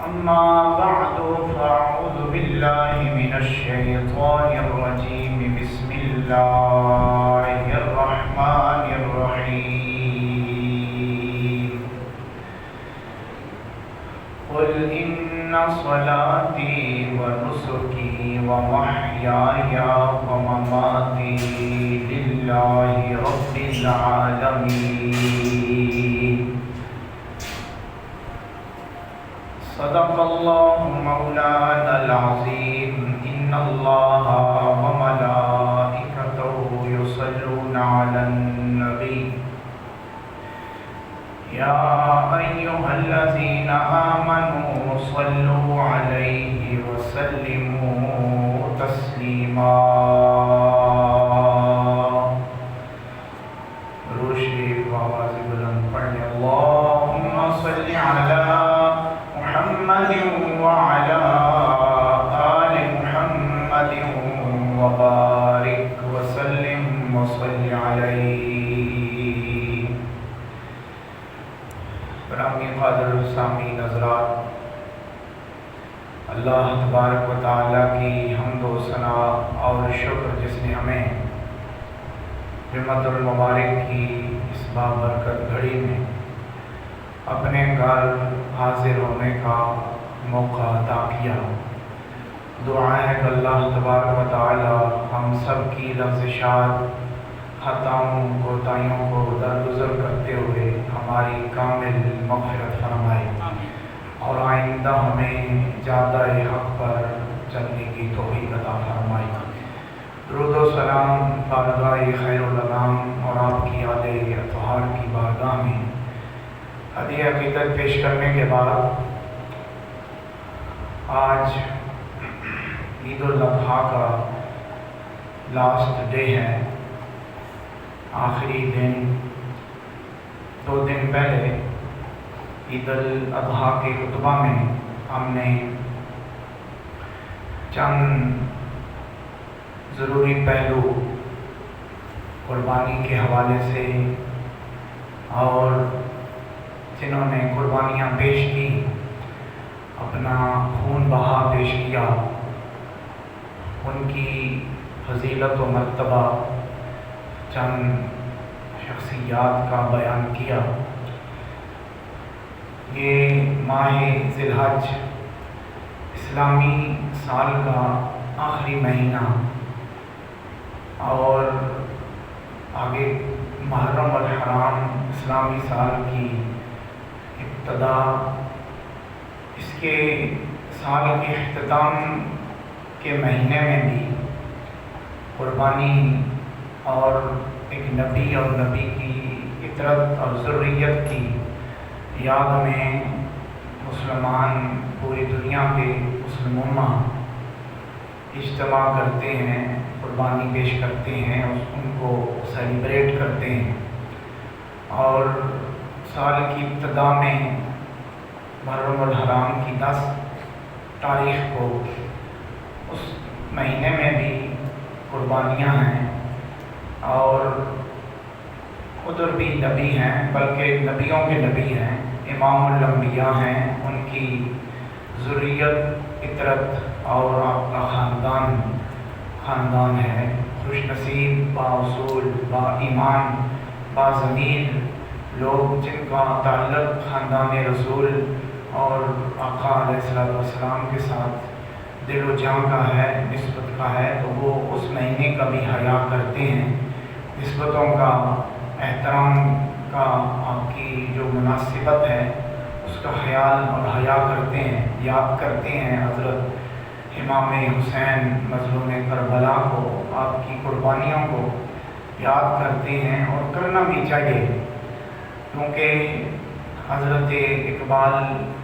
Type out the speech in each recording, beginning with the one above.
أما بعد فأعوذ بالله من الشيطان الرجيم بسم الله الرحمن الرحيم قل إن صلاتي ونسكي ومحياي ومماتي لله رب العالمين صدق الله مولانا العظيم إن الله وملائكته يصلون على النبي يا أيها الذين آمنوا صلوا عليه وسلموا تسليما روشی آواز بلند پڑھیں اللهم صل على محمد وعلى آل محمد وبارك وسلم وصل عليه. گرامی قادر سامعین حضرات، اللہ تبارک و تعالیٰ کی حمد و ثنا اور شکر جس نے ہمیں جمعۃ المبارک کی اس بابرکت گھڑی میں اپنے گھر حاضر ہونے کا موقع عطا کیا. دعا ہے کہ اللہ تبارک و تعالی ہم سب کی لغزشات، خطاؤں، کوتاہیوں کو درگزر کرتے ہوئے ہماری کامل مغفرت فرمائے اور آئندہ ہمیں جادہ حق پر چلنے کی توفیق عطا فرمائے. درود و سلام بارگاہ خیر الانام اور آپ کی آل اطہار کی بارگاہ میں ہدیہ عقیدت پیش کرنے کے بعد آج عید الاضحیٰ کا لاسٹ ڈے ہے، آخری دن. 2 دن پہلے عید الاضحیٰ کے خطبہ میں ہم نے چند ضروری پہلو قربانی کے حوالے سے اور جنہوں نے قربانیاں پیش کی، اپنا خون بہا پیش کیا، ان کی فضیلت و مرتبہ چند شخصیات کا بیان کیا. یہ ماہ ذی الحج اسلامی سال کا آخری مہینہ اور آگے محرم الحرام اسلامی سال کی ابتدا، اس کے سال کے اختتام کے مہینے میں بھی قربانی اور ایک نبی اور نبی کی اطرت اور ذریت کی یاد میں مسلمان پوری دنیا کے مسلم امہ اجتماع کرتے ہیں، قربانی پیش کرتے ہیں، ان کو سیلیبریٹ کرتے ہیں. اور سال کی ابتدا میں محرم الحرام کی 10 تاریخ کو اس مہینے میں بھی قربانیاں ہیں اور ادھر بھی نبی ہیں، بلکہ نبیوں کے نبی ہیں، امام الانبیاء ہیں، ان کی ذریت، اطرت اور آپ کا خاندان ہے. خوش نصیب، بااصول، با ایمان، با ضمیر لوگ جن کا تعلق خاندان رسول اور آقا علیہ السلام کے ساتھ دل و جان کا ہے، نسبت کا ہے، تو وہ اس مہینے کا بھی حیا کرتے ہیں. نسبتوں کا، احترام کا، آپ کی جو مناسبت ہے اس کا خیال اور حیا کرتے ہیں، یاد کرتے ہیں حضرت امام حسین مظلوم کربلا کو، آپ کی قربانیوں کو یاد کرتے ہیں اور کرنا بھی چاہیے، کیونکہ حضرت اقبال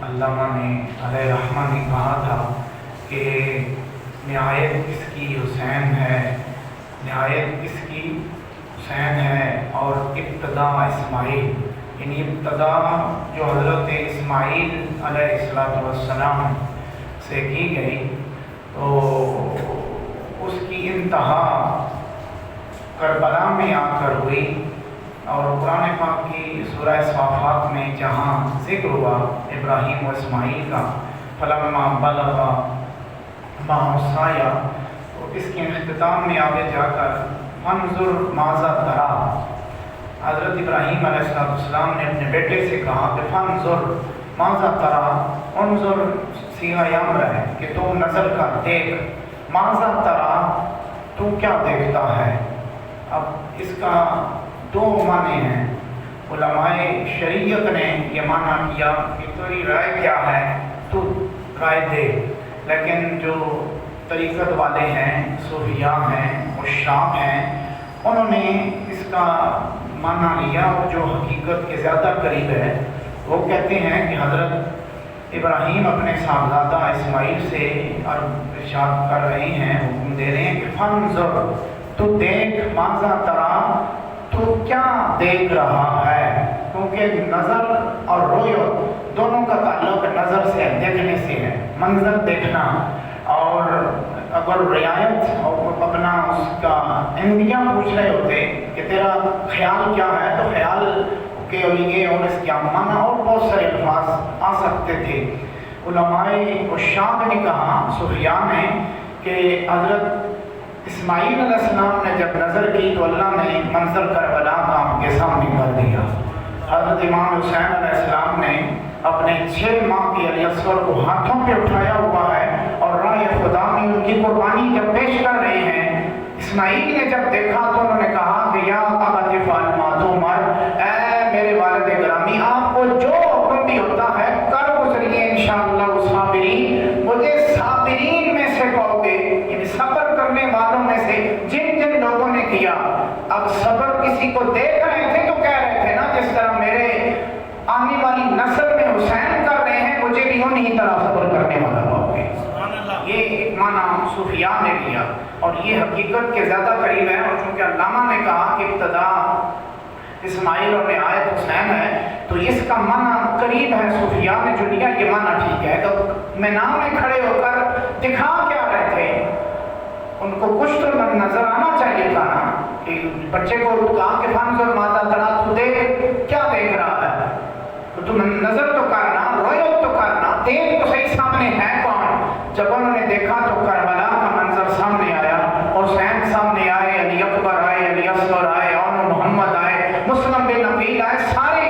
علامہ نے علیہ رحمہ نے کہا تھا کہ نہایت کس کی حسین ہے، نہایت کس کی حسین ہے اور ابتدا اسماعیل، یعنی ابتدا جو حضرت اسماعیل علیہ السلام سے کی گئی تو اس کی انتہا کربلا میں آ کر ہوئی. اور قرآن پاک کی سورہ صافات میں جہاں ذکر ہوا ابراہیم و اسماعیل کا فلما بلغ معه السعی، تو اس کے اختتام میں آگے جا کر فانظر ماذا تری، حضرت ابراہیم علیہ السلام نے اپنے بیٹے سے کہا کہ فانظر ماذا تری، انظر صیغہ امر ہے کہ تو نظر کر، دیکھ، ماذا تری تو کیا دیکھتا ہے۔ اب اس کا دو معنی ہیں، علماء شریعت نے یہ معنی کیا کہ تیری رائے کیا ہے، تو رائے دے، لیکن جو طریقت والے ہیں، صوفیاء ہیں، عشاق ہیں، انہوں نے اس کا معنی لیا اور جو حقیقت کے زیادہ قریب ہے وہ کہتے ہیں کہ حضرت ابراہیم اپنے صاحبزادہ اسماعیل سے ارشاد کر رہے ہیں، حکم دے رہے ہیں کہ فانظر تو دیکھ، ماذا تری تو کیا دیکھ رہا ہے، کیونکہ نظر اور رؤیت دونوں کا تعلق نظر سے، دیکھنے سے ہے، منظر دیکھنا۔ اور اگر رعایت اور اپنا اس کا اندیہ پوچھ رہے ہوتے کہ تیرا خیال کیا ہے، تو خیال کے لیے اور اس کا معنی اور بہت سارے الفاظ آ سکتے تھے۔ علماء عشاق نے کہا، صوفیاء نے، کہ حضرت اسماعیل علیہ السلام نے جب نظر کی تو اللہ نے منظر کربلا کا آپ کے سامنے کر دیا۔ حضرت امام حسین علیہ السلام نے اپنے 6 ماہ کے علی اصغر کو ہاتھوں پہ اٹھایا ہوا ہے اور راہ خدا میں ان کی قربانی جب پیش کر رہے ہیں، اسماعیل نے جب دیکھا تو انہوں نے کہا کہ یا ابت افعل ما تؤمر، اے میرے والد گرامی، آپ کو جو حکم بھی ہوتا ہے کر گزریے انشاءاللہ صابرین، مجھے صابرین میں سے کہو گے، یعنی صبر کرنے والوں میں سے جن جن لوگوں نے کیا۔ اب صبر کسی کو دیکھ رہے تھے تو کہہ رہے تھے نا، جس طرح میرے آنے والی نسل میں حسین کر رہے ہیں، مجھے بھی انہی طرح صبر کرنے والا پاؤ گے۔ یہ ایک معنی صوفیاء نے لیا اور یہ حقیقت کے زیادہ قریب ہے، اور چونکہ علامہ نے کہا کہ ابتدا اسماعیل اور نہایت حسین ہے، تو اس کا معنی قریب ہے، صوفیاء نے جو لیا یہ معنی ٹھیک ہے۔ تو میدان میں کھڑے ہو کر دکھا کیا رہے تھے، ان کو کچھ تو نظر آنا چاہیے تھا نا، کہ بچے کو کہا کہ فانظر ماذا تری، تو دیکھ کیا دیکھ رہا ہے، تو تم نظر تو کرنا، رؤیت تو کرنا، دیکھ تو صحیح سامنے ہے کون۔ جب انہوں نے دیکھا تو کربلا کا منظر سامنے آیا، حسین سامنے آئے، علی اکبر آئے، علی اصغر آئے، اور محمد آئے، مسلم بن عقیل آئے، سارے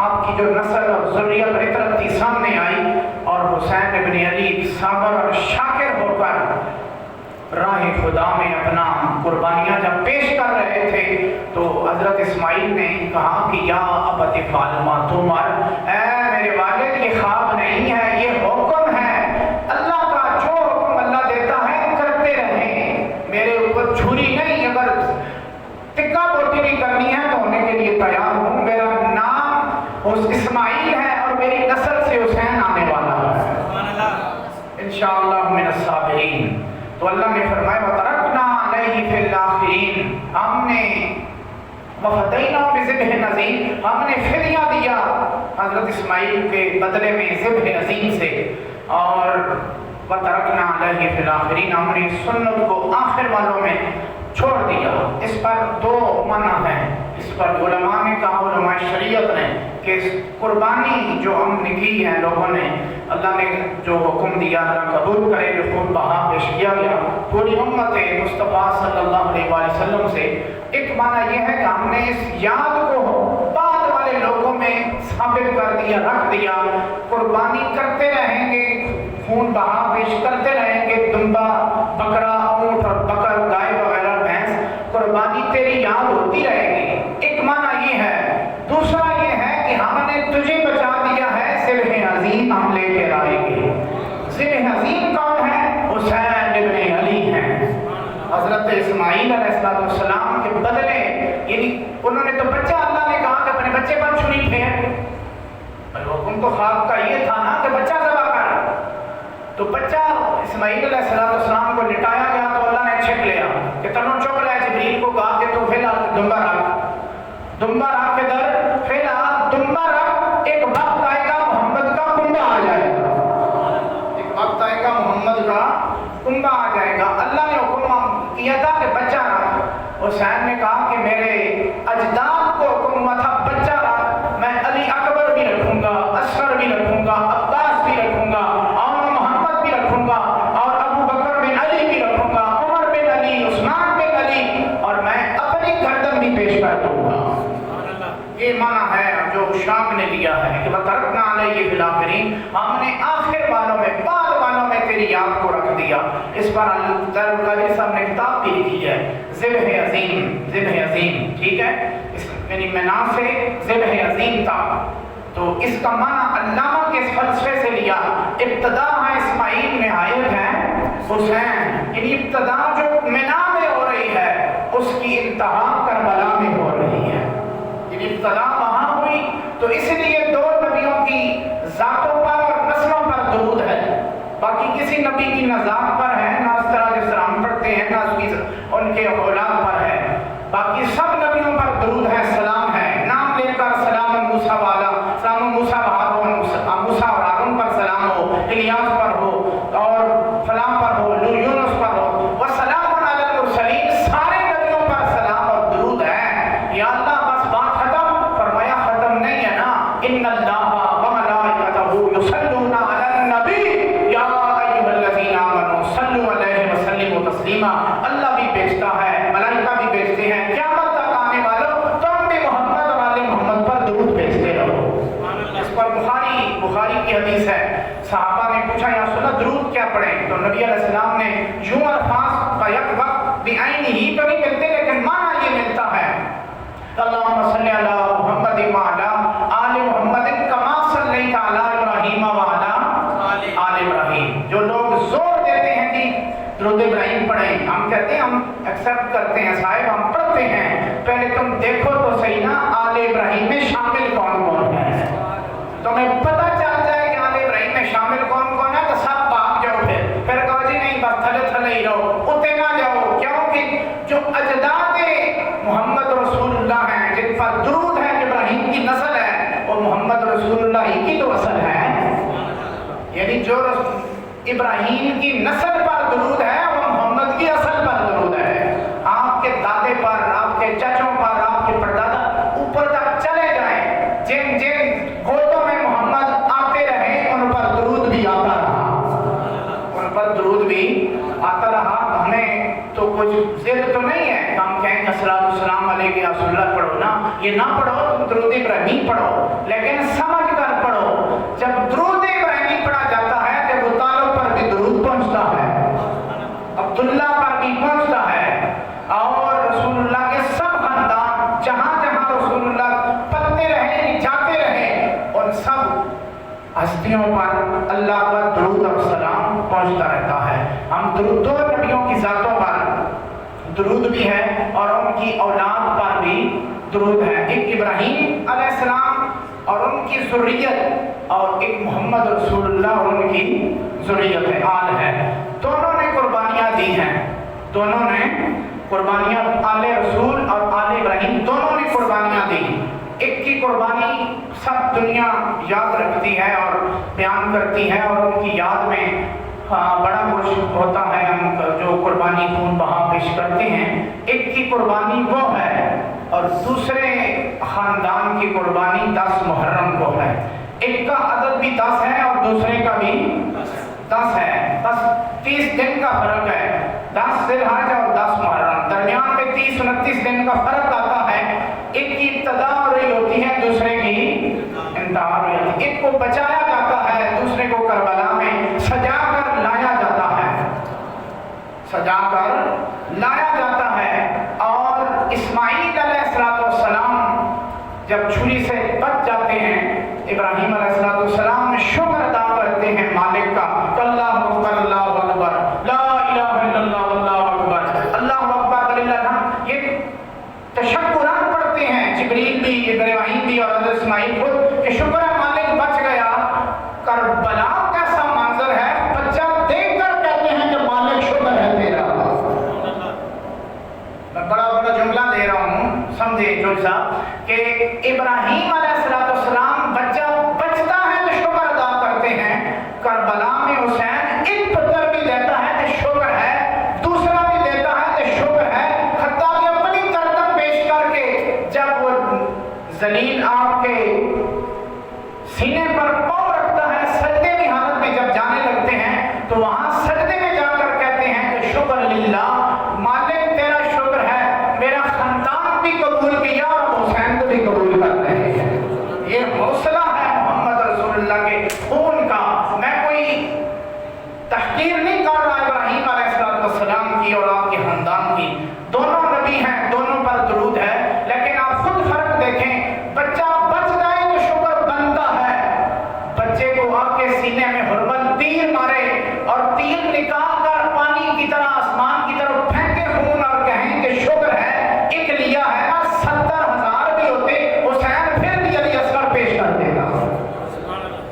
آپ کی جو نسل اور ذریت اور اطرت تھی سامنے آئی، اور حسین ابن علی صابر اور شاکر ہو کر راہ خدا میں اپنا قربانیاں جب پیش کر رہے تھے تو حضرت اسماعیل نے کہا کہ یا ابت افعل ما تؤمر، اے میرے والد یہ خواب نہیں ہے، یہ حکم ہے، اللہ کا جو حکم اللہ دیتا ہے کرتے رہیں، میرے اوپر چھری نہیں، اگر ٹکا بوٹی بھی کرنی ہے تو ہونے کے لیے تیار ہوں، میرا نام اسماعیل ہے اور میری نسل سے حسین آنے والا ہے، انشاءاللہ من الصابرین۔ تو اللہ نے فرمایا وَتَرَكْنَا عَلَيْهِ فِي الْآخِرِينَ، ہم نے وَفَدَيْنَاهُ بِذِبْحٍ عَظِيمٍ، ہم نے فدیہ دیا حضرت اسماعیل کے بدلے میں ذبح عظیم سے، اور وَتَرَكْنَا عَلَيْهِ فِي الْآخِرِينَ، ہم نے سنت کو آخر والوں میں چھوڑ دیا۔ اس پر دو معنی ہیں، اس پر علماء نے کہا، علماء شریعت نے، کہ قربانی جو ہم نے کی ہے لوگوں نے، اللہ نے جو حکم دیا اللہ قبول کرے، جو خود بہا پیش کیا گیا پوری امت مصطفیٰ صلی اللہ علیہ وآلہ وسلم سے۔ ایک معنی یہ ہے کہ ہم نے اس یاد کو بعد والے لوگوں میں ثابت کر دیا، رکھ دیا، قربانی کرتے رہیں گے، خون بہا پیش کرتے رہیں گے، دمبا، بکرا، اونٹ اور بکر، گائے وغیرہ، بھینس، قربانی تیری یاد ہوتی رہے گی۔ ایک معنی یہ ہے۔ دوسرا یہ ہے کہ ہم نے تجھے بچا دیا ہے، ذبح عظیم ہم لے کے آئیں گے۔ ذبح عظیم کون ہے؟ حسین ابن علی ہیں، حضرت اسماعیل علیہ السلام کے بدلے، یعنی انہوں نے تو بچہ، اللہ نے کہا کہ اپنے بچے پر چھری پھیر، حکم تو خواب کا یہ تھا نا کہ بچہ ذبح کر، تو بچہ اسماعیل علیہ السلام کو لٹایا گیا تو اللہ نے چھک لیا کہ تنو چک رہا ہے، جبریل کو کہا کہ تو فی الحال دمبا رکھ، دمبا رکھ کے در، فی الحال دمبا رکھ، ایک وقت آئے گا محمد کا کنبہ آ جائے گا، ایک وقت آئے گا محمد کا کنبہ آ جائے گا۔ اللہ نے حکم کیا تھا کہ بچہ رکھ، حسین نے کہا کہ میرے اجداد کو ہے جو شام نے دیا ہے کہ وَتَرَكْنَا عَلَيْهِ فِي الْآخِرِينَ، ہم نے آخر والوں میں بعد والوں میں تیری یاد کو رکھ دیا۔ اس پر القادری صاحب نے کتاب بھی لکھی ہے ذبح عظیم، ذبح عظیم، ٹھیک ہے، یعنی منا سے ذبح عظیم تھا۔ تو اس کا معنی علامہ کے اس فلسفے سے لیا، ابتدا ہے اسماعیل، نہایت ہے حسین، یعنی ابتدا جو منا میں ہو رہی ہے اس کی انتہا کربلا میں ہو رہی ہے، یعنی ابتدا وہاں ہوئی۔ تو اس لیے دو نبیوں کی ذاتوں پر اور نسلوں پر درود ہے، باقی کسی نبی کی نہ ذات پر ہے، نہ اس طرح جس طرح ہم پڑھتے ہیں، نہ ان کے اولاد پر ہے، باقی سب نبیوں پر درود ہے، سلام ہے، نام لے کر سلام موسیٰ والا، سلام موسیٰ موسیٰ اور ہارون پر سلام ہو، الیاس پر ہو اور فلاں پر ہو، یونس پر ہو، وسلام علی المرسلین، سارے نبیوں پر سلام اور درود ہے۔ یا اللہ بس بات ختم؟ فرمایا ختم نہیں ہے نا، ان اللہ وملائکتہ یصلون علی النبی یا ایھا الذین آمنوا صلوا علیہ وسلموا تسلیما۔ اللہ بھی بیچتا ہے، ملائکہ بھی بیچتے ہیں، قیامت تک آنے والوں تم بھی محمد اور آل محمد پر درود بیچتے رہو۔ اس پر بخاری کی حدیث ہے، صحابہ نے پوچھا یا رسول اللہ درود کیا پڑھیں؟ تو نبی علیہ السلام نے یوں الفاظ بیک وقت بعین ہی تو نہیں ملتے لیکن معنی یہ ملتا ہے، اللہم صلی علی محمد وعلی آل محمد کما صلیت علی ابراہیم وعلی آل ابراہیم۔ جو لوگ زور دیتے ہیں جی درود ابراہیم پڑھیں، ہم کہتے ہیں ہم ایکسیپٹ کرتے ہیں صاحب، ہم پڑھتے ہیں، پہلے تم دیکھو تو صحیح نا آل ابراہیم میں شامل کون کون ہے، تمہیں پتہ چل جائے کہ آل ابراہیم میں شامل کون کون ہے تو سب بھاگ جاؤ، پھر کہو جی نہیں بس تھلے تھلے ہی رہو، اتے نہ جاؤ، کیونکہ جو اجداد محمد رسول اللہ ہیں جن پر درود ہے، ابراہیم کی نسل ہے، وہ محمد رسول اللہ ہی کی تو اصل ہے، یعنی جو ابراہیم کی نسل پر درود ہے وہ محمد کی اصل پر درود ہے۔ آپ کے دادے پر، آپ کے چچوں پر، آپ کے پردادا اوپر تک چلے جائیں، جن جن گودوں میں محمد آتے رہے ان پر درود بھی آتا رہا، ان پر درود بھی آتا رہا۔ ہمیں تو کچھ ضد تو نہیں ہے کہ ہم کہیں الصلاۃ والسلام علیہ یا رسول اللہ پڑھو نا، یہ نہ پڑھو، تم درود ابراہیم پڑھو، لیکن سمجھ کر پڑھو۔ جب درود ابراہیم پڑھا جاتا ہے تو ابو طالب پر بھی درود پہنچتا ہے، عبداللہ پر بھی پہنچتا ہے، اور رسول اللہ کے سب خاندان جہاں جہاں رسول اللہ پلتے رہے، جاتے رہے، ان سب ہستیوں پر اللہ کا درود اور سلام پہنچتا رہتا ہے۔ ہم درود دو نبیوں کی ذاتوں پر درود بھی ہے اور ان کی اولاد پر بھی درود ہے، ایک ابراہیم علیہ السلام اور ان کی ذریت، اور ایک محمد رسول اللہ اور ان کی ذریت ہے، آل ہے۔ دونوں نے قربانیاں دی ہیں، دونوں نے قربانیاں، آل رسول اور آل ابراہیم دونوں نے قربانیاں دی۔ ایک کی قربانی سب دنیا یاد رکھتی ہے اور بیان کرتی ہے، اور ان کی یاد میں بڑا کچھ ہوتا ہے، ہم جو قربانی خون بہا پیش کرتے ہیں۔ ایک کی قربانی وہ ہے اور دوسرے خاندان کی قربانی 10 محرم کو ہے۔ ایک کا عدد بھی 10 ہے اور دوسرے کا بھی 10 ہے، بس 30 دن کا فرق ہے، 10 ذی الحج اور 10 محرم، درمیان میں 30-29 دن کا فرق آتا ہے۔ ایک کی ابتدا ہو رہی ہوتی ہے، دوسرے کی انتہا ہو رہی ہوتی ہے۔ ایک کو بچایا جاتا ہے، دوسرے کو کربلا میں سجا کر لایا جاتا ہے، سجا کر لایا جاتا ہے۔ اور اسماعیل علیہ السلام جب چھری سے بچ جاتے ہیں، ابراہیم علیہ السلام شکر ادا کرتے ہیں مالک کا، اللہ اکبر اللہ اکبر لا الہ الا اللہ اللہ اکبر اللہ اکبر وللہ الحمد، یہ تشکران پڑھتے ہیں جبریل بھی، ابراہیم بھی اور حضرت اسماعیل خود، کہ شکر ہے مالک بچ گیا۔ کربلا کیسا منظر ہے، بچہ دیکھ کر کہتے ہیں کہ مالک شکر ہے تیرا۔ میں بڑا جملہ دے رہا ہوں، سمجھے جو صاحب، کہ ابراہیم علیہ السلام بچہ بچتا ہے تو شکر ادا کرتے ہیں، کربلا میں حسین ایک پتھر بھی دیتا ہے تو شکر ہے، دوسرا بھی دیتا ہے تو شکر ہے، حتیٰ کہ اپنی گردن پیش کر کے جب وہ ذلیل آپ کے سینے پر پاؤں رکھتا ہے، سجدے کی حالت میں جب جانے لگتے ہیں تو وہاں سجدے میں جا کر کہتے ہیں کہ شکر للہ، مالک تیرا شکر ہے، میرا خاندان بھی قبول کیا اور حسین کو بھی قبول کر رہے ہیں۔ یہ حوصلہ ہے محمد رسول اللہ کے خون کا. میں کوئی تحقیر نہیں کر رہا ابراہیم علیہ السلام کی اور آپ کے خاندان کی. دونوں نبی ہیں, دونوں پر درود ہے, لیکن آپ خود فرق دیکھیں. بچہ بچ جائے تو شکر بنتا ہے. بچے کو آپ کے سینے میں حرمت تیر مارے اور تیر نکال کر پانی کی طرح آسمان کی طرف پھینکے خون اور کہیں کہ شکر ہے, ایک لیا ہے نا 70,000 بھی ہوتے حسین پھر بھی علی اصغر پیش کر دیتا.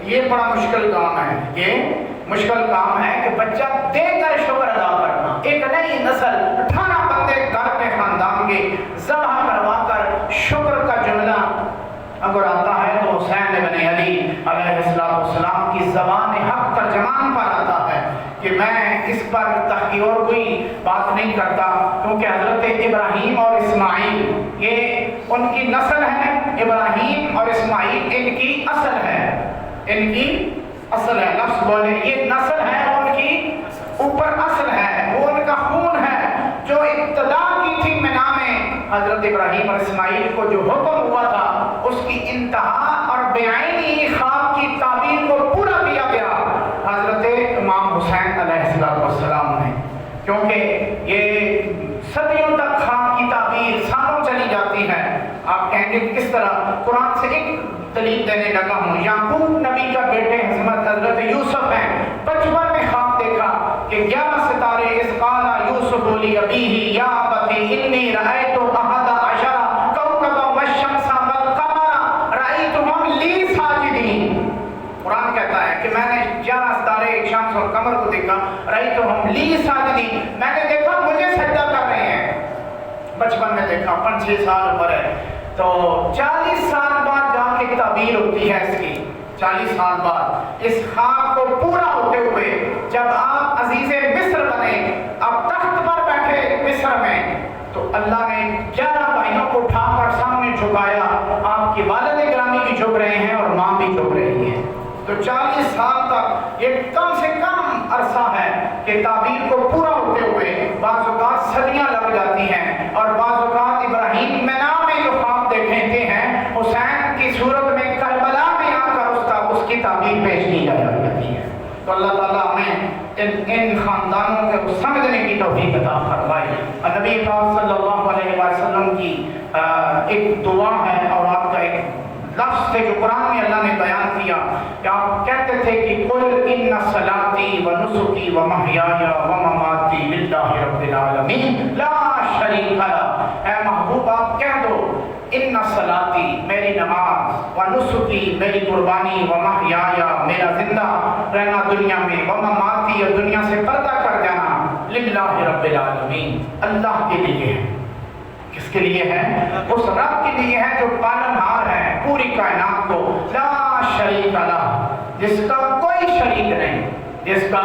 یہ بڑا مشکل کام ہے, یہ مشکل کام ہے کہ بچہ دے کر شکر ادا کرنا. ایک نئی نسل 18 بندے گھر کے خاندان کے ذبح کروا کر شکر کا جملہ اگر آتا ہے تو حسین ابن علی علیہ السلام کی زبان حق ترجمان پر آتا ہے کہ میں اس پر تحقیق اور کوئی بات نہیں کرتا, کیونکہ حضرت ابراہیم اور اسماعیل یہ ان کی نسل ہے. ابراہیم اور اسماعیل ان کی اصل ہے, ان کی اصل ہے. لفظ بولے یہ نسل ہے, ان کی اوپر اصل ہے, وہ ان کا خون ہے. جو ابتدا کی تھی مینا میں حضرت ابراہیم اور اسماعیل کو جو حکم ہوا تھا اس کی انتہا اور بعینی خواب کی تعبیر کو پورا کیا گیا حضرت امام حسین علیہ السلام نے, کیونکہ یہ صدیوں تک خواب کی تعبیر سالوں چلی جاتی ہے. آپ کہیں گے کس طرح؟ قرآن سے ایک دلیل دینے لگا ہوں. یعقوب نبی کا بیٹے حضرت یوسف ہیں, بچپن میں خواب دیکھا کہ 11 ستارے اذ قال یوسف لابیہ یا ابت انی رأیت 11 کوکبا والشمس والقمر رأیتہم لی ساجدین. قرآن کہتا ہے کہ میں نے 11 ستارے شمس اور قمر کو دیکھا, رأیتہم لی ساجدین, میں نے دیکھا مجھے سجدہ کر رہے ہیں. بچپن میں دیکھا, 5-6 سال عمر ہے, تو 40 سال بعد جا کے تعبیر ہوتی ہے اس کی. 40 سال بعد اس خواب کو پورا ہوتے ہوئے جب آپ عزیز مصر بنے, آپ تخت پر بیٹھے مصر میں, تو اللہ نے 11 بھائیوں کو اٹھا کر سامنے جھکایا. آپ کی والد گرامی بھی جھک رہے ہیں اور ماں بھی جھک رہی ہے. تو 40 سال تک یہ کم سے کم عرصہ ہے کہ تعبیر کو پورا ہوتے ہوئے بعض اوقات صدیاں لگ جاتی ہیں, اور بعض اوقات ابراہیم مینا میں جو خواب دیکھتے ہیں حسین کی صورت میں کربلا میں آ کر اس کی تعبیر پیش کی جاتی ہے. تو اللہ تعالیٰ ہمیں ان خاندانوں کو سمجھنے کی توفیق عطا فرمائے. نبی پاک صلی اللہ علیہ وسلم کی ایک دعا ہے اور آپ کا ایک لفظ تھے جو قرآن میں اللہ نے بیان کیا کہ آپ کہتے تھے کہ قل ان صلاتی و نسکی و محیای و مماتی للہ رب العالمین لا شریک لہ. اے محبوب آپ کہہ دو ان صلاتی میری نماز و نسکی میری قربانی و محیای میرا زندہ رہنا دنیا میں و مماتی اور دنیا سے پردہ کر جانا للہ رب العالمین اللہ کے لیے ہے. کس کے لیے ہے؟ اس رب کے لیے ہے جو پالنہار ہے پوری کائنات کو. لا شریک لہ, جس کا کوئی شریک نہیں, جس کا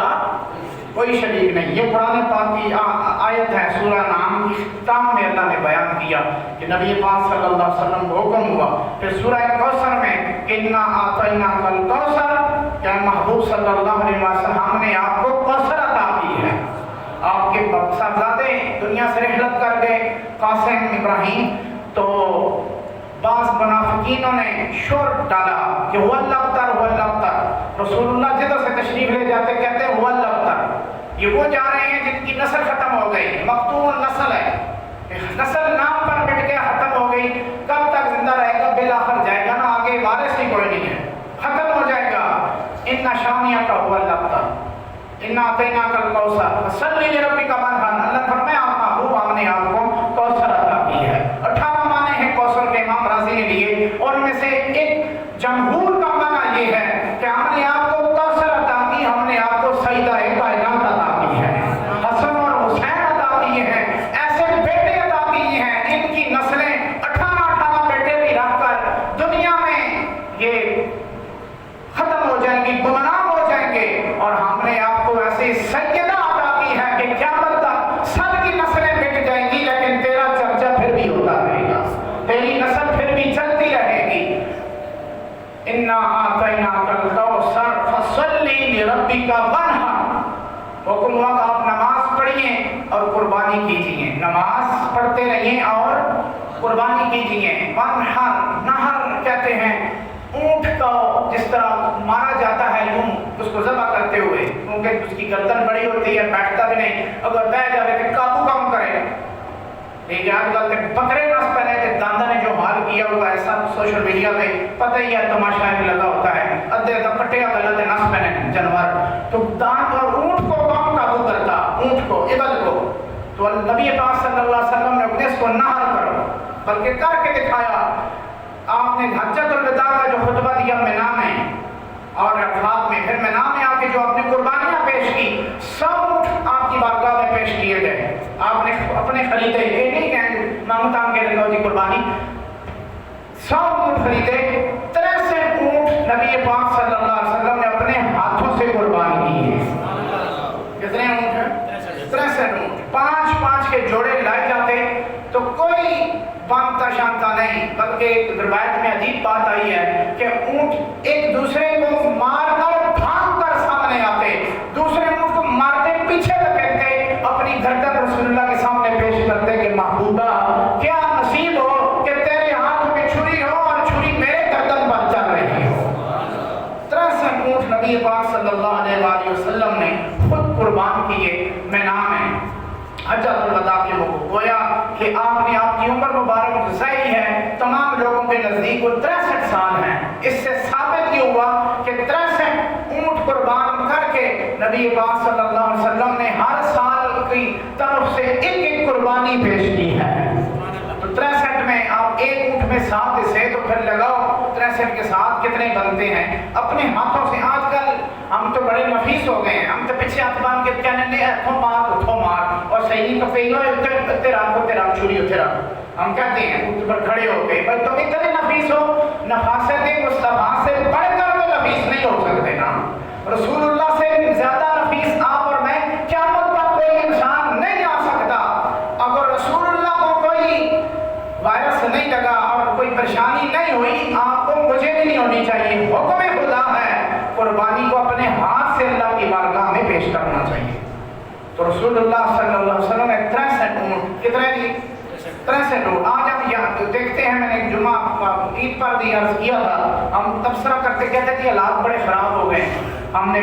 کوئی شریک نہیں. یہ قرآن پاک کی آیت ہے. سورہ نام کی اختتام میں اللہ نے بیان کیا کہ نبی پاک صلی اللہ علیہ وسلم کو حکم ہوا. پھر سورہ کوثر میں انا اعطیناک الکوثر, کہ محبوب صلی اللہ علیہ وسلم ہم نے آپ کو کوثر عطا کی ہے. آپ کے صاحبزادے دنیا سے رحلت کر گئے قاسم ابراہیم, تو بعض منافقینوں نے شور ڈالا کہ هو الابتر هو الابتر. رسول اللہ جدھر سے تشریف لے جاتے کہتے ہیں هو الابتر. یہ وہ جا رہے ہیں جن کی نسل ختم ہو گئی, مقتول نسل ہے, نسل نام پر مٹ گیا, ختم ہو گئی. کب تک زندہ رہے گا؟ بالآخر جائے گا نا, آگے وارث ہی کوئی نہیں ہے, ختم ہو جائے گا. ان شانیہ کا هو الابتر انا اعطیناک الکوثر فصلی لربک وانحر. اللہ فرمایا آپ محبوب ہم نے آپ کو کوثر عطا کی ہے. 18 معنی ہیں کوثر کے امام راضی نے لیے, اور ان میں سے ایک جمہور کا معنی یہ ہے کہ ہم نے آپ کو کوثر عطا کی, ہم نے آپ کو سیدہ کائنات عطا کی ہے, حسن اور حسین عطا کیے ہیں, ایسے بیٹے عطا کیے ہیں. ان کی نسلیں 18 بیٹے بھی رکھ کر دنیا میں یہ ختم ہو جائیں گی, گمنام ہو جائیں گے. اور ہم نے آپ کو ایسی سیدہ عطا کی ہے کہ قیامت تک سب کی نسلیں مٹ جائیں گی, لیکن تیرا چرچا پھر بھی ہوتا رہے گا, تیری نسل پھر بھی چلتی رہے گی. انا اعطیناک الکوثر فصلی لربک وانحر. حکم ہوا کہ آپ نماز پڑھیے اور قربانی کیجیے, نماز پڑھتے رہیے اور قربانی کیجیے. وانحر, نہر کہتے ہیں کو جس طرح مارا جاتا ہے یوں اس کو ذبح کرتے ہوئے، کیونکہ اس کی گردن بڑی ہوتی ہے، بیٹھتا بھی نہیں، اگر بیٹھ جائے تو قابو کم کرے. ٹھیک ہے، آج کل بکرے نس پہنے تھے، داندہ نے جو حال کیا ہوگا ایسا سوشل میڈیا پہ پتہ ہی ہے، تماشا بھی لگا ہوتا ہے، ادھے کٹیا غلط نس پہنے جانور. تو دان اور اونٹ کو کون قابو کرتا؟ اونٹ کو، ابل کو. تو نبی پاک صلی اللہ علیہ وسلم نے اس کو نہر کرو بلکہ کر کے دکھایا. آپ نے حجۃ الوداع کا جو خطبہ دیا مینا میں اور عرفات میں، پھر مینا میں آ کے جو اپنی قربانیاں پیش کی، سب آپ کی بارگاہ میں پیش کیے گئے. آپ نے اپنے خریدے، یہ نہیں کہ مانگتان کے لگاؤ جی قربانی، سب اونٹ خریدے. 63 اونٹ نبی پاک صلی اللہ علیہ وسلم نے اپنے ہاتھوں سے قربان کیے. کتنے اونٹ ہیں؟ 63 اونٹ. 5 کے جوڑے لائے جاتے تو کوئی باندھتا شانتا نہیں، بلکہ ایک روایت میں عجیب بات آئی ہے کہ اونٹ ایک دوسرے کو مار کر بھاگ کر سامنے آتے، دوسرے اونٹ کو مارتے پیچھے لگتے، اپنی گردن رسول اللہ کے سامنے پیش کرتے کہ محبوبہ کیا نصیب ہو کہ تیرے ہاتھ میں چھری ہو اور چھری میرے گردن پر چل رہی ہو. 63 اونٹ نبی پاک صلی اللہ علیہ وآلہ وسلم نے خود قربان کیے مینا میں حجۃ الوداع کے موقع. گویا کہ آپ نے آپ کی عمر مبارک گزاری ہے تمام لوگوں کے نزدیک وہ 63 سال ہیں. اس سے ثابت یہ ہوا کہ 63 اونٹ قربان کر کے نبی پاک صلی اللہ علیہ وسلم نے ہر سال کی طرف سے ایک قربانی پیش کی ہے. تو 63 میں آپ ایک اونٹ میں 7 حصے تو پھر لگاؤ 63 کے ساتھ کتنے بنتے ہیں اپنے ہاتھوں سے. آج کل ہم تو بڑے نفیس ہو گئے ہیں، ہم تو پیچھے ہاتھ باندھ کے کہنے لے اتھوں مار اور صحیح کا پہلو تیرا چھری ہو تیرا، ہم کہتے ہیں اونٹ پر کھڑے ہو گئے. بھائی تم اتنے نفیس ہو، نفاست مصطفیٰ سے بڑھ کر تو نفیس نہیں ہو سکتے نا. رسول اللہ سے زیادہ نفیس آپ اور میں قیامت تک کوئی انسان نہیں آ سکتا. اگر رسول اللہ کو کوئی وائرس نہیں لگا اور کوئی پریشانی نہیں ہوئی، آپ کو مجھے بھی نہیں ہونی چاہیے. حکم خدا ہے قربانی کو اپنے ہاتھ سے اللہ کی بارگاہ میں پیش کرنا چاہیے. تو رسول اللہ صلی اللہ علیہ وسلم نے 63 اونٹ، کتنے جی 63 اونٹ. آج ہم یہاں دیکھتے ہیں، میں نے جمعہ عید پر بھی عرض کیا تھا، ہم تبصرہ کرتے کہتے تھے حالات بڑے خراب ہو گئے، ہم نے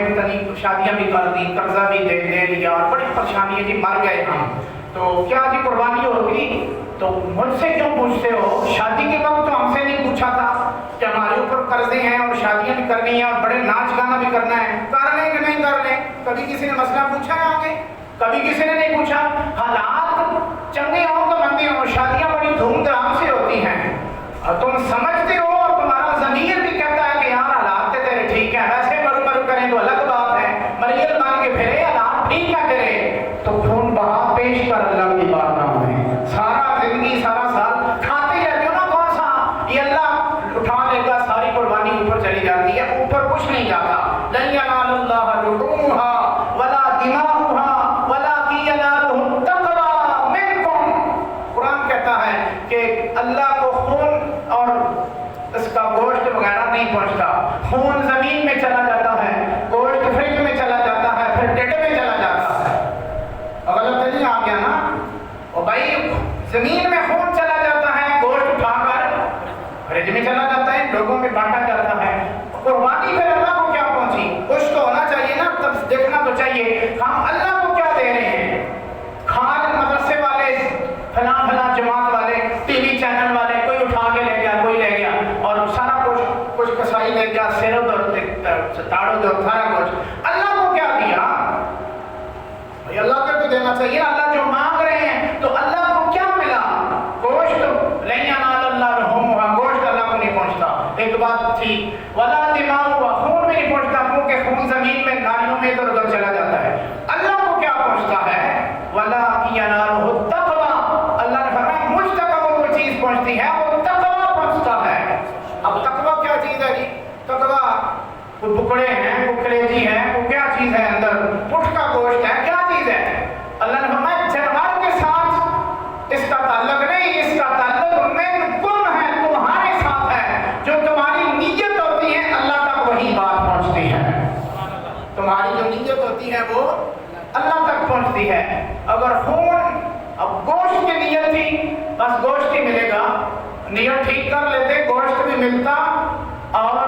شادیاں بھی کر دی، قرضہ بھی دے لیا اور بڑی پریشانی ہے جی، مر گئے ہم. تو کیا جی قربانی ہوگی؟ تو مجھ سے کیوں پوچھتے ہو؟ شادی کے وقت تو ہم سے نہیں پوچھا تھا کہ ہمارے اوپر قرضے ہیں اور شادیاں بھی کرنی ہیں اور بڑے ناچ گانا بھی کرنا ہے، کر لیں کہ نہیں کر لیں؟ کبھی کسی نے مسئلہ پوچھا ہے آگے؟ کبھی کسی نے نہیں پوچھا. حالات چنگے ہوں تو مندے ہوں، شادیاں بڑی دھوم دھام سے ہوتی ہیں اور تم سمجھتے ہو اور تمہارا ضمیر بھی کہتا ہے کہ یار حالات تیرے ٹھیک ہیں، ویسے مرو کریں تو الگ بات ہے، مریل مان کے پھرے حالات ٹھیک ہے تیرے تو خون بہا پیش کر اللہ کی بارگاہ میں. سارا زندگی سارا سال کھاتے رہتے ہو نا، کون سا یہ اللہ اٹھا لے گا، ساری قربانی اوپر چلی جاتی ہے، اوپر کچھ نہیں جاتا. لن ینال اللہ لحومها ولا دماؤها ولکن ینالہ التقوی منکم. قرآن کہتا ہے کہ اللہ کو خون اور اس کا گوشت وغیرہ نہیں پہنچتا. خون زمین میں چلا جاتا ہے، گوشت فریج میں چلا جاتا ہے، پھر ڈیڈے میں چلا جاتا ہے. غلط نہیں آ گیا نا؟ اور بھائی زمین میں خون چلا جاتا ہے، گوشت اٹھا کر فریج میں چلا جاتا ہے، لوگوں میں بانٹا جاتا ہے. قربانی پھر اللہ کو کیا پہنچی؟ کچھ تو ہونا چاہیے نا، تب دیکھنا تو چاہیے ہم اللہ کو کیا دے رہے ہیں. کھان مدرسے والے، فلاں جماعت والے، ٹی وی چینل والے، کوئی اٹھا کے لے گیا، کوئی لے گیا اور سارا کچھ کسائی لے گیا، سیرو تاڑو دو سارا کچھ. اللہ کو کیا دیا؟ اللہ کو تو دینا چاہیے. اللہ جو مانگ رہے ہیں تو اللہ کو کیا ملا؟ گوشت. لن ینال اللہ لحومها، گوشت اللہ کو نہیں پہنچتا. ایک بات تھی ولا دماؤها، خون میں نہیں پہنچتا کیونکہ خون زمین میں نالیوں میں ادھر ادھر چلا جاتا ہے. اللہ کو کیا پہنچتا ہے؟ ولکن ینالہ التقوی. اللہ نے فرمایا مجھ تک وہ کوئی چیز پہنچتی ہے، وہ تقوی پہنچتا ہے. اب تقوی کیا چیز ہے جی؟ تقوی وہ بکڑے ہیں، وہ کلیجی ہیں، وہ کیا چیز ہے اندر؟ پٹھ کا گوشت ہے، کیا چیز ہے؟ اللہ نے فرمایا جانور کے ساتھ اس کا تعلق نہیں، اس کا تعلق منکم ہے، تمہارے ساتھ ہے. جو تمہاری نیت ہوتی ہے اللہ تک وہی بات پہنچتی ہے. تمہاری جو نیت ہوتی ہے وہ اللہ تک پہنچتی ہے. اگر خون، اب گوشت کی نیت تھی بس گوشت ہی ملے گا، نیت ٹھیک کر لیتے گوشت بھی ملتا اور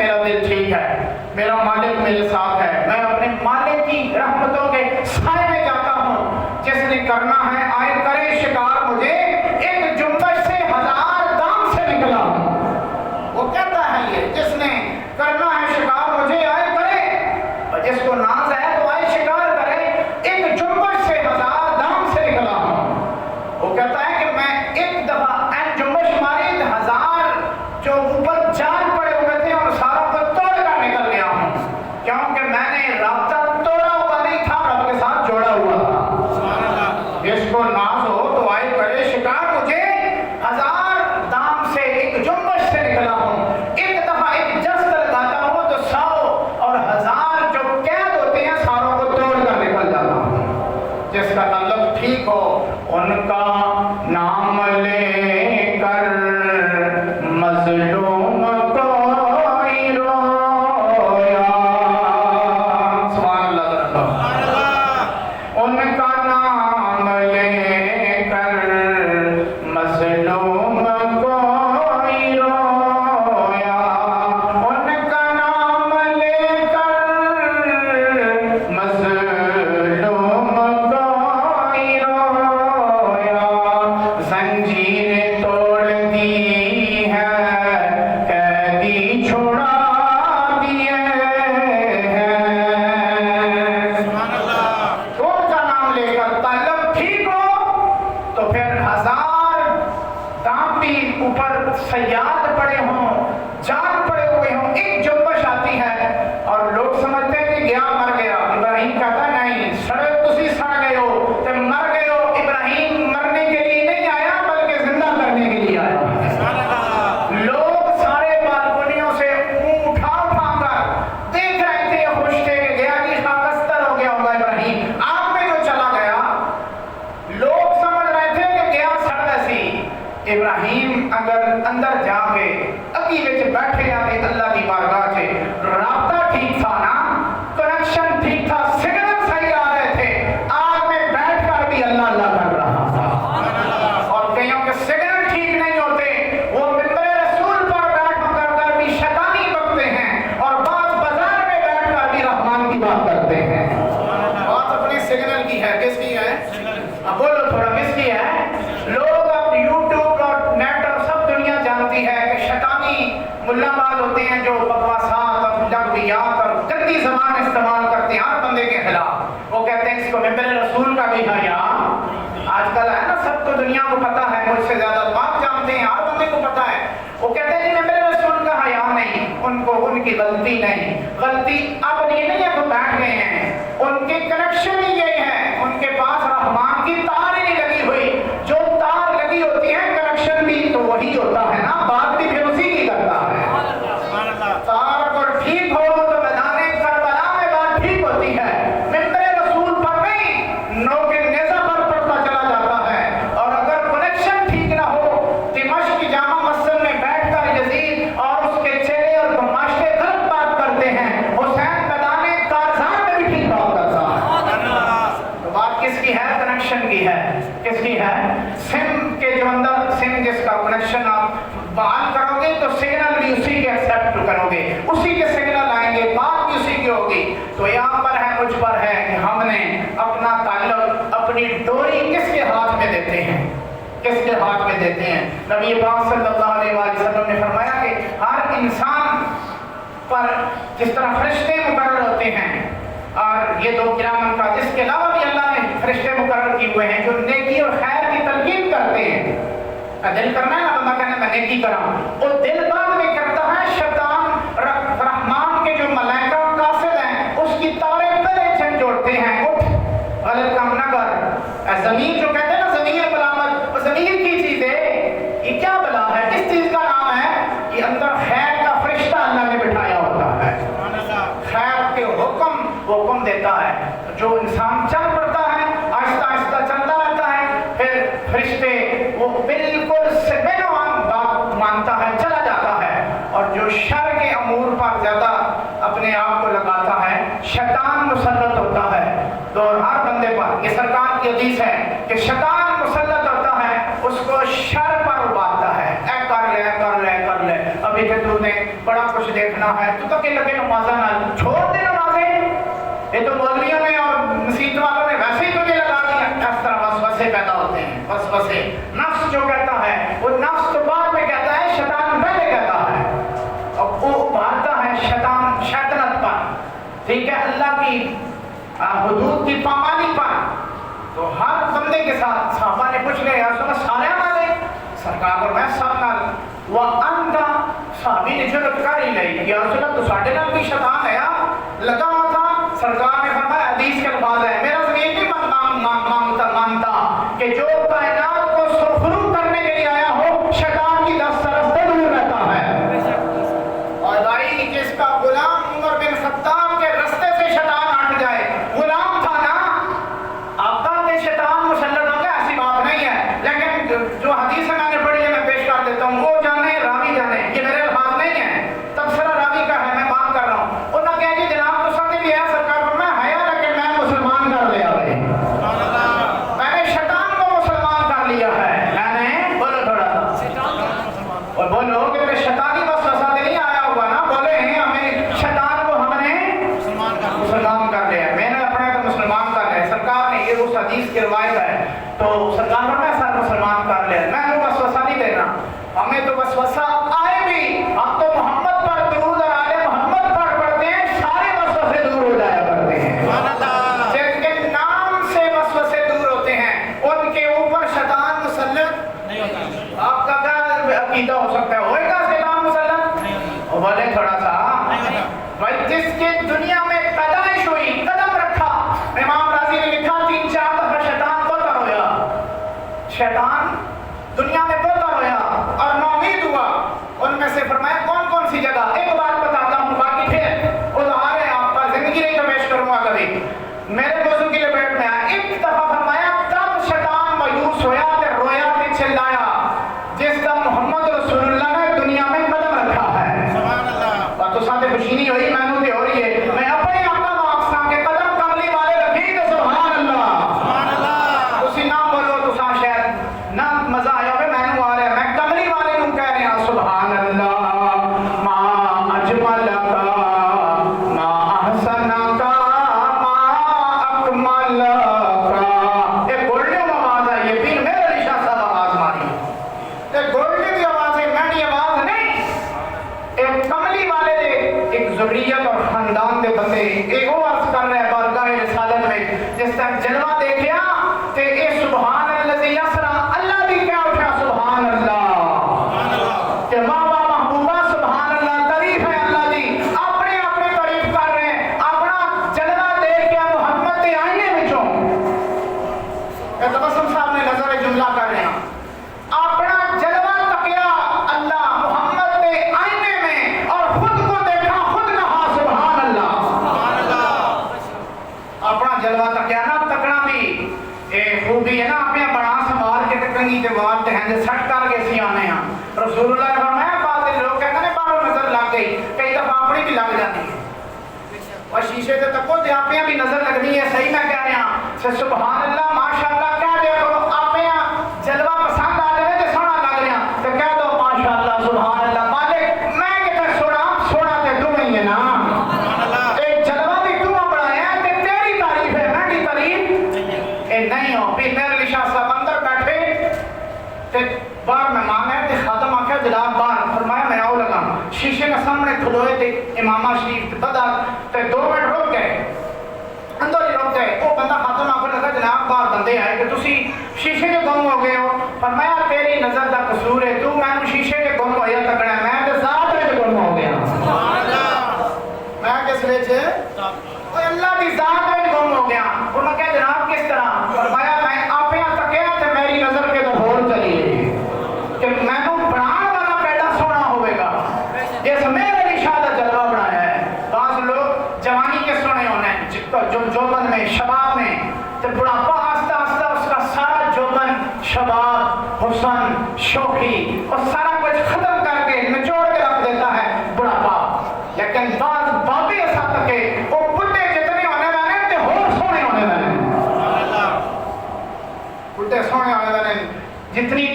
میرا دل ٹھیک ہے، میرا مالک میرے ساتھ ہے، میں اپنے مالک کی رحمتوں کے سائے میں جاتا ہوں۔ جس نے کرنا ہے آئے کرے شکار مجھے، ایک جنبش سے 1000 دام سے نکلا ہوں۔ وہ کہتا ہے یہ جس نے کرنا ہے شکار مجھے آئے کرے، اور جس کو ناز ہے تو آئے شکار کرے، ایک جنبش سے 1000 دام سے نکلا ہوں۔ وہ کہتا ہے کہ میں ایک دفعہ جنبش ماری 1000 جو اوپر جال پڑے ہوئے تھے اور ساروں کو توڑ کر نکل گیا ہوں، کیونکہ میں نے رابطہ توڑا ہوا نہیں تھا، رب کے ساتھ جوڑا ہوا تھا۔ جس کو ناز ہو تو آئے کرے شکار مجھے، 1000 دام سے ایک جنبش سے نکلا ہوں۔ ایک دفعہ ایک جست لگاتا ہوں تو 100 اور 1000 جو قید ہوتے ہیں ساروں کو توڑ کر نکل جاتا ہوں۔ جس کا تعلق ٹھیک ہو ان کا نام لے کر مظلوم کوئی رویا، سبحان اللہ، ان کا نام لے کر مظلوم کوئی رویا، ان کا نام لے کر مظلوم کوئی رویا، زنجیر توڑ دی ہے قیدی چھڑا دیے ہیں۔ ان کا نام لے کر تعلق ٹھیک ہو تو پھر 1000 دام بھی اوپر سیاد پڑے ہوں، جان پڑے ہوئے ہوں، ایک جنبش آتی ہے اور لوگ سمجھتے ہیں کہ گیا مر گیا۔ ابراہیم کہتا نہیں، سڑے تسی سڑ گئے ہو تے مر گئے ہو۔ ابراہیم مرنے کے لیے نہیں آیا بلکہ زندہ کرنے کے لیے آیا۔ لوگ سارے بالکنیوں سے منہ اٹھا اٹھا کر دیکھ رہے تھے، خوش تھے کہ گیا کی خاکستر ہو گیا ہوگا ابراہیم، آگ میں جو چلا گیا۔ لوگ سمجھ رہے تھے کہ گیا سڑ ویسی۔ ابراہیم اگر اندر جا کے اگی وچ بیٹھے آ کے اللہ کی بارگاہ سے رابطہ ٹھیک تھا نا، کنیکشن ٹھیک تھا، سگنل صحیح آ رہے تھے، آگ میں بیٹھ کر بھی اللہ اللہ کر رہا تھا۔ اور کئیوں کے سگنل ٹھیک نہیں ہوتے، وہ ممبر رسول پر بیٹھ کر بھی شیطانی بکتے ہیں اور بعض بازار میں بیٹھ کر بھی رحمان کی بات کرتے ہیں۔ بات اپنی سگنل کی ہے، کس کی ہے؟ اب بولو تھوڑا، کس کی ہے؟ لوگ اب یوٹیوب اور نیٹ اور سب دنیا جانتی ہے کہ شیطانی ملا باز ہوتے ہیں جو بکواسات اور لغویات اور گندی زبان استعمال کرتے ہیں ہر بندے کے خلاف۔ وہ کہتے ہیں اس کو ممبر رسول کا بھی حیا۔ آج کل ہے نا، سب کو دنیا کو پتا ہے، مجھ سے زیادہ بات جانتے ہیں، ہر بندے کو پتا ہے۔ وہ کہتے ہیں کہ ممبر رسول کا حیا نہیں، ان کو ان کی غلطی نہیں، غلطی اب یہ نہیں ہے کہ بیٹھ گئے ہیں، ان کے کنیکشن ہی یہی ہے، ان کے پاس رحمان کی تار ہی نہیں لگی ہوئی۔ جو تار لگی ہوتی ہے کنیکشن بھی تو وہی ہوتا ہے نا، بات بھی پھر اسی کی کرتا ہے۔ تار اگر ٹھیک ہو تو میدان کربلا میں بات ٹھیک ہوتی ہے، ممبر رسول پر نہیں، نوک نیزہ پر پڑتا چلا جاتا ہے۔ اور اگر کنیکشن ٹھیک نہ ہو، دمشق کی جامع مسجد میں بیٹھ کر یزید اور اس کے چہرے اور گماشتے غلط بات کرتے ہیں، حسین میدان کارزان میں بھی ٹھیک بات کرتا ہے۔ تو بات کس کی ہے؟ کنیکشن کی ہے۔ کس کی ہے؟ سم کے جو اندر سم جس کا کنیکشن آپ بحال کرو گے تو سگنل بھی اسی کے ایکسیپٹ کرو گے، اسی کے سگنل آئیں گے، بات بھی اسی کی ہوگی۔ تو یہاں پر ہے، مجھ پر ہے کہ ہم نے اپنا تعلق، اپنی ڈوری کس کے ہاتھ میں دیتے ہیں؟ کس کے ہاتھ میں دیتے ہیں؟ نبی پاک صلی اللہ علیہ وآلہ وسلم نے فرمایا کہ ہر انسان پر جس طرح فرشتے مقرر ہوتے ہیں، اور یہ 2 کرامن کا، اس کے علاوہ بھی اللہ نے فرشتے مقرر کیے ہوئے ہیں جو نیکی اور خیر کی تلقین کرتے ہیں۔ دل کرنا ہے نا، بندہ کہنا میں نیکی کراں، وہ دل بعد میں کرتا ہے۔ شیطان رحمان کے جو ملائکہ قاصد ہیں اس کی تاریں پہلے جھنجھوڑتے ہیں، اٹھ غلط کام نہ کر۔ ضمیر جو کہتے ہیں نا، ضمیر ملامت، وہ ضمیر کی چیز ہے، یہ کیا بلا ہے، کس چیز کا نام ہے؟ یہ اندر خیر کا فرشتہ اللہ نے بٹھایا ہوتا ہے، خیر کے حکم دیتا ہے۔ جو انسان چل پڑتا ہے، آہستہ آہستہ چلتا رہتا ہے، پھر فرشتے وہ بالکل بینوان بات مانتا ہے، چلا جاتا ہے۔ اور جو شر کے امور پر زیادہ اپنے آپ کو لگاتا ہے، شیطان مسلط ہوتا ہے۔ تو ہر بندے پر یہ سرکار کی حدیث ہے کہ شیطان مسلط ہوتا ہے، اس کو شر پر ابھارتا ہے، اے کر لے کر لے کر لے، ابھی کہ تو نے بڑا کچھ دیکھنا ہے تو کہ لگے نمازہ نہ چھوڑ دے نمازیں، یہ تو مولویوں میں اور مسیت والوں نے ویسے ہی تجھے لگا دیا۔ اس طرح وسوسے پیدا ہوتے ہیں، وسوسے نفس جو کہتا ہے وہ نفس تو بعد میں کہتا ہے، شیطان پہلے کہتا ہے اور وہ ابھارتا ہے شیطان شیطنت پر، ٹھیک ہے، اللہ کی حدود کی پامالی پر۔ تو ہر بندے کے ساتھ صحابہ نے پوچھ لیا، یا رسول اللہ سارے والے سرکار اور میں سب نال وانت صحابی نے جرأت کر ہی لئی، یا رسول اللہ تو ساڈے نال بھی شیطان ہے لگا ہوا تھا۔ سرکار نے فرمایا حدیث کے الفاظ ہے، میرا زمین نہیں مانتا کہ جو کائنات کو سرخرو کرنے کے لیے آیا ہو شیطان کی دست رستے دور رہتا ہے۔ اور بھائی جس کا غلام عمر بن خطاب کے رستے سے شیطان ہٹ جائے، غلام تھا نا، آپ کا شیطان مسلط ہو گیا، ایسی بات نہیں ہے، لیکن جو حدیث میں نے پڑھی ہے میں پیش کر دیتا ہوں، وہ جانے راوی جانے، یہ میرے الفاظ نہیں ہیں، تبصرہ راوی کا ہے، میں بات کر رہا ہوں۔ انہوں نے کہا کہ جناب تو سب بھی ہے سرکار پر میں ہے، لیکن میں مسلمان کر لیا ہے، میں نے شیطان کو مسلمان کر لیا ہے، میں نے بولو تھوڑا سا اور بولو کہ شیطانی وسوسہ نہیں آیا ہوگا نا، بولے ہیں ہمیں شیطان کو ہم نے مسلمان کر لیا، میں نے اپنے کو مسلمان کر لیا۔ سرکار نے یہ اس حدیث کی روایت ہے، تو سرکار نے میں سر مسلمان کر لیا، میں نے وسوسہ نہیں دینا، ہمیں تو وسوسہ آئے بھی ہم تو محمد پر درود اور آل محمد پر پڑھتے ہیں، سارے وسوسے دور ہو جایا کرتے ہیں۔ جن کے نام سے وسوسے دور ہوتے ہیں ان کے اوپر شیطان مسلط نہیں ہوتا۔ آپ کا کیا عقیدہ ہو سکتا ہے، ہوئے گا شیطان مسلط؟ اور بولے تھوڑا سا بھائی، جس کے دنیا میں پیدائش ہوئی قدم رکھا، امام راضی نے لکھا 3-4 دفعہ شیطان بولتا رویا، شیطان دنیا میں بولتا رویا اور ناامید ہوا۔ ان میں سے فرمایا کون کون سی جگہ، ایک بات بتاتا ہوں باقی پھر ادھار ہے آپ کا، زندگی نہیں تو پیش کروں گا کبھی، میرے موضوع کی لپیٹ میں آیا۔ ایک دفعہ فرمایا تب شیطان مایوس ہویا تے رویا تے چلایا جس کا محمد رسول اللہ نے دنیا میں قدم رکھا ہے۔ سبحان اللہ، بات تو ساتھ خوشی نہیں ہوئی، میں نے ہو رہی ہے، میں اپنے آپ کا واقعہ کے قدم کملی والے رکھی تو سبحان اللہ، سبحان اللہ، اسی نام بولو تو سا شاید نہ مزہ آیا ہوئے، میں نے آ رہا ہے، میں کملی والے نوں کہہ رہے ہیں سبحان اللہ، ما اجمل کا ما احسن کا ما اکمل کا۔ ایک گولڈن آواز ہے، یہ پیر میرے علی شاہ صاحب آواز ماری، ایک گولڈن کی آواز ہے، میری آواز نہیں، ایک کملی والے دے ایک ذریت اور خاندان دے بندے ایک وہ عرض کر رہے بارگاہ رسالت میں، جس تک جلوہ دیکھیا تے اے سبحان الذی یسرا، اللہ بھی کیا اٹھا سبحان اللہ، کہ ماں باپ محبوبہ سبحان اللہ، تعریف ہے اللہ دی، اپنے اپنے تعریف کر رہے ہیں، اپنا جلوہ دیکھ کے محمد دے آئینے وچوں، اے تبسم صاحب نے نظر جملہ کر رہے ہیں، اپنا جلوہ تکیا اللہ محمد دے آئینے میں اور خود کو دیکھا، خود کہا سبحان اللہ، اپنا جلوہ تکیا نہ تکنا بھی اے خوبی ہے نا، اپنے بڑا سنبھال کے تکنی تے وار تے ہندے سٹ کر کے سی آنے ہیں۔ رسول اللہ نے فرمایا بعض لوگ کہتے ہیں باہروں نظر لگ گئی، کئی دفعہ اپنی بھی لگ جاتی ہے، اور شیشے تے تکو تے آپیاں بھی نظر لگنی ہے، صحیح میں کہہ رہے ہیں، سبحان اللہ ماشاءاللہ کہہ دیا کرو، آپیاں جلوہ پسند آ جائے تے سونا لگ رہا تے کہہ دو ماشاءاللہ سبحان اللہ، مالک میں کہتا سونا تے تو ہی ہے نا، ایک جلوہ بھی تو بڑھایا تے تیری تعریف ہے، میری تعریف اے نہیں ہو۔ پھر میرے علی شاہ صاحب اندر بیٹھے تے باہر مہمان ہے تے خادم آکھیا جناب باہر، فرمایا میں آؤ لگا، شیشے کے سامنے کھلوئے تے امامہ شریف بدا تے 2 منٹ رک گئے، اندر ہی رک گئے، وہ بندہ خاتون آکھنے لگا جناب باہر بندے آئے کہ تسی شیشے کے گم ہو گئے ہو، فرمایا تیری نظر دا قصور ہے، تو میں شیشے کے گم ہویا تکڑا ہے، میں تے ذات میں گم ہو گیا، میں کس وچ اللہ کی ذات میں گم ہو گیا۔ انہوں نے کہا جناب کس طرح؟ فرمایا میں آپیاں تکیا تے میری نظر کے تو ہور چلی ہے کہ میں تو بنان والا پیدا سونا ہوئے گا، جس میرے علی شاہ دا جلوہ بنایا ہے۔ بعض لوگ جوانی کے سونے ہونے جو جوبن میں شباب میں تے بڑھاپا آستہ آستہ اس کا سارا جوبن شباب حسن شوخی اور سارا کچھ ختم کر کے نچوڑ کے رکھ دیتا ہے بڑھاپا، لیکن بعض بابے ایسا تکے وہ بڑھے جتنے ہونے والے تے ہور سونے ہونے والے، بڑھے سونے ہونے والے، جتنی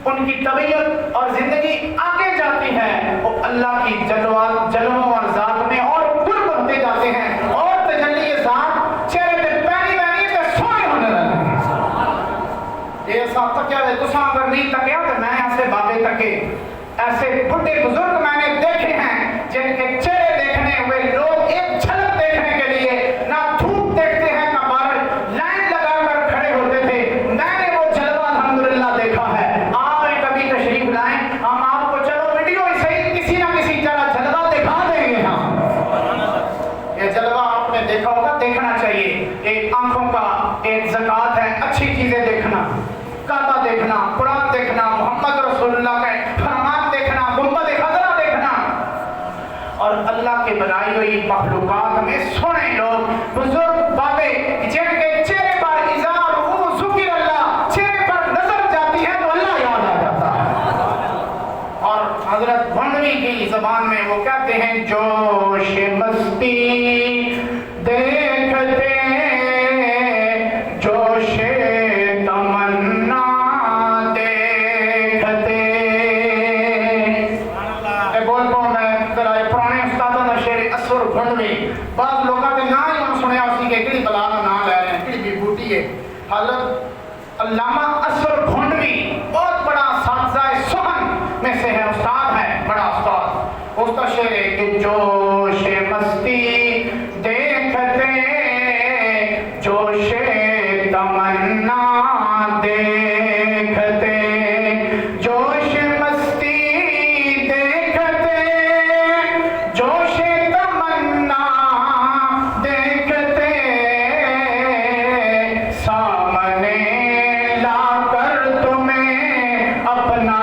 ان کی طبیعت اور زندگی آگے جاتی ہے وہ اللہ کی جلوہ تشریف تکیا تو میں ایسے بابے تکے ایسے بڑے بزرگ میں نے دیکھے ہیں جن کے چہرے دیکھنے ہوئے لوگ ایک جھلک دیکھنے کے لیے نہ دھوپ دیکھتے ہیں نہ بارش لائن لگا کر کھڑے ہوتے تھے. میں نے وہ جلوہ الحمدللہ دیکھا ہے. آپ کبھی تشریف لائیں, ہم آپ کو چلو ویڈیو ہی صحیح کسی نہ کسی طرح جلوہ دکھا دیں گے. ہم یہ جلوہ آپ نے دیکھا ہوگا, دیکھنا چاہیے. ایک آنکھوں کا ایک زکوٰۃ ہے, اچھی چیزیں دیکھنا, کعبہ دیکھنا, قرآن دیکھنا, محمد رسول اللہ کا فرمان دیکھنا, گنبد خضرا دیکھنا, اور اللہ کی بنائی ہوئی مخلوقات میں سونے لوگ بزرگ بابے جن کے چہرے پر اذا رؤوا ذکر اللہ, چہرے پر نظر جاتی ہے تو اللہ یاد آ جاتا ہے. اور حضرت بھنڈوی کی زبان میں وہ کہتے ہیں جوش مستی دیکھتے جوش تمنا دیکھتے. بول پاؤں میں ذرا پرانے استادوں کا شعر اسور بھنڈوی, بعض لوگوں کے نام ہی ہم سنیا اسی کے کہڑی بلا کا نام لے رہے ہیں, کہڑی بھی بوٹی ہے. حضرت علامہ اسور بھنڈوی بہت بڑا سازہ سخن میں سے ہے, استاد ہے, بڑا استاد. اس کا شعر ہے کہ جوش مستی دیکھتے جوش تمنا دیکھتے, جوش مستی دیکھتے جوش تمنا دیکھتے, سامنے لا کر تمہیں اپنا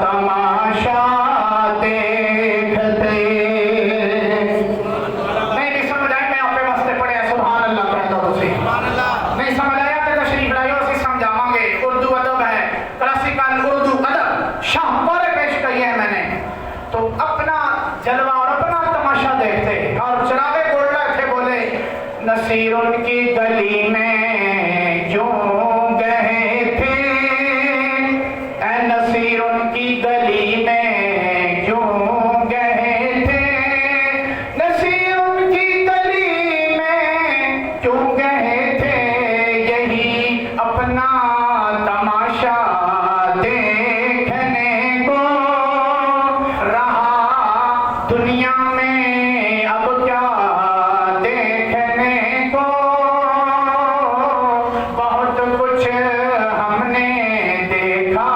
تماشا دیکھتے. نہیں سمجھ آئے, میں آپ کے واسطے پڑھے سبحان اللہ کہتا ہوں. نہیں سمجھ آیا تو تشریف لائیو, اسی سمجھاواں گے. اردو ادب ہے, کلاسیکل اردو ادب, شاہکار پیش کی ہے میں نے. تو اپنا جلوہ اور اپنا تماشا دیکھتے. اور چراغے بول رہے تھے, بولے نصیر ان کی گلی میں یوں گئے تھے, اے نصیر ان کی گلی میں یوں گئے تھے, نصیر ان کی گلی میں کیوں گئے تھے, یہی اپنا تماشا دیکھنے کو رہا دنیا میں اب کیا دیکھنے کو, بہت کچھ ہم نے دیکھا.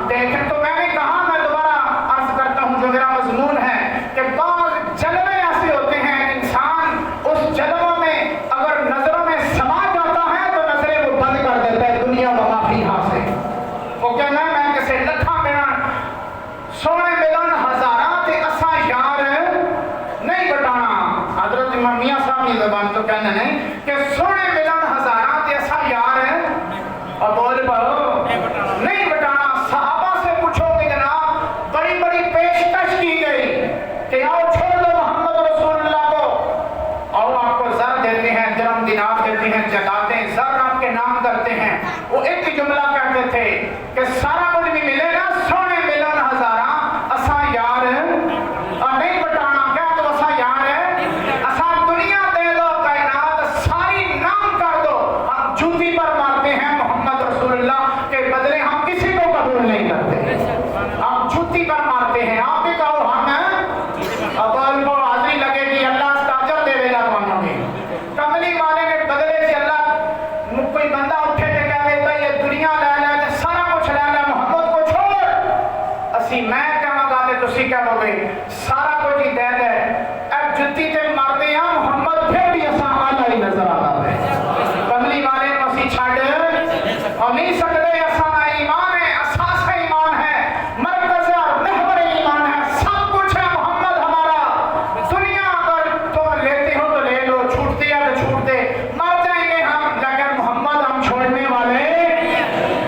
دیکھ تو میں نے کہا, میں دوبارہ عرض کرتا ہوں جو میرا مضمون ہے, کہ بعض جلوے ایسے ہوتے ہیں انسان اس جلووں میں اگر نظروں میں سما جاتا ہے تو نظریں وہ بند کر دیتا ہے دنیا و ما فیہا سے. وہ کہنا ہے میں کسے لکھاں ملن سونے ملن ہزاراں تے اساں یار نہیں بٹانا. حضرت امام میاں صاحب کی زبان تو کہنا نہیں کہ سونے ملن ہزاراں تے اساں یار اور بول پاؤ نہیں بٹانا. صحابہ سے پوچھو کہ جناب بڑی بڑی پیشکش کی گئی کہ آؤ چھوڑ دو محمد رسول اللہ کو, اور آپ کو زر دیتے ہیں, درہم دینار دیتے ہیں, جگاتے ہیں, زر آپ کے نام کرتے ہیں. وہ ایک جملہ کہتے تھے کہ سارا کچھ بھی ملے گا, سونے ملن ہزاراں اساں یار اور نہیں بٹانا. کیا تو اساں یار ہے, اساں دنیا دے دو, کائنات ساری نام کر دو, ہم جوتی پر مارتے ہیں محمد رسول اللہ کے بدلے ہم کسی کو قبول نہیں کرتے. ہم جوتی پر مارتے ہیں. آپ بھی کہو ہم اب کو حاضری لگے گی, اللہ استاجر دے گا تمہوں کی. کملی والے نے بدلے سے اللہ کوئی بندہ اٹھے تے کہے بھائی یہ دنیا لے لے, سارا کچھ لے لے, محمد کو چھوڑ. اسی میں کہاں گا تے تسی کہو گے سارا کچھ ہی دے دے. اب جتی تے مارتے ہیں محمد پھر بھی اساں والا ہی نظر آتا ہے. کملی والے نو اسی چھڈ اور نہیں سکتے. اساں دا ایمان ہے, اساس ایمان ہے, مرکز اور محور ایمان ہے, سب کچھ ہے محمد ہمارا. دنیا اگر تم لیتے ہو تو لے لو, چھوٹتے ہیں تو چھوٹ دے, مر جائیں گے ہم, لیکن محمد ہم چھوڑنے والے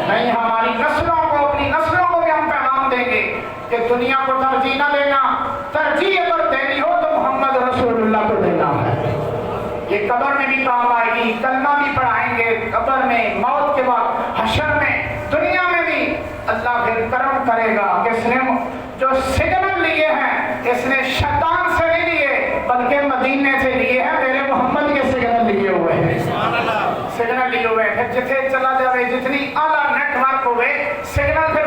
نہیں. ہماری نسلوں کو, اپنی نسلوں کو بھی ہم پیغام دیں گے کہ دنیا کو ترجیح نہ دینا, ترجیح اگر دینی ہو تو محمد رسول اللہ کو دینا ہے. یہ قبر میں بھی کام آئے گی, کلمہ بھی پڑھائیں گے قبر میں, موت کے بعد حشر میں, دنیا میں بھی اللہ پھر کرم کرے گا کہ اس نے جو سگنل لیے ہیں اس نے شیطان سے نہیں لیے بلکہ مدینے سے لیے ہیں, میرے محمد کے سگنل لیے ہوئے ہیں. سگنل لیے ہوئے ہیں, پھر جتنے چلا جائے, جتنی اعلیٰ نیٹ ورک ہوئے, سگنل پھر